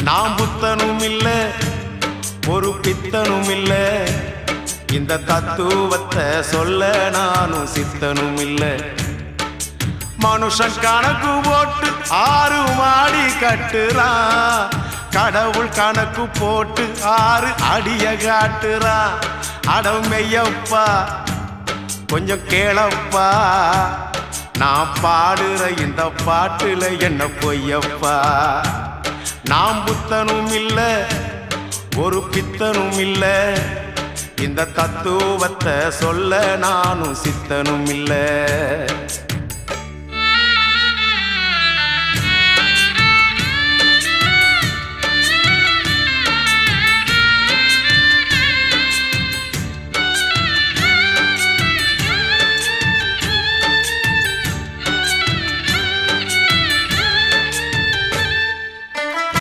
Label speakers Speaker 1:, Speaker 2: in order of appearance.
Speaker 1: நாம் புத்தனும் இல்ல ஒரு பித்தனும் இல்ல இந்த தத்துவத்தை சொல்ல நானும் சித்தனும் இல்ல மனுஷன் கணக்கு போட்டு 6 மாடி கட்டுறான் கடவுள் கணக்கு போட்டு 6 அடிய காட்டுறான் அடமையப்பா கொஞ்சம் கேளப்பா நான் பாடுற இந்த பாட்டுல என்ன பொய்யப்பா நாம் புத்தனும் இல்ல ஒரு பித்தனும் இல்ல இந்த தத்துவத்தை சொல்ல நானும் சித்தனும் இல்ல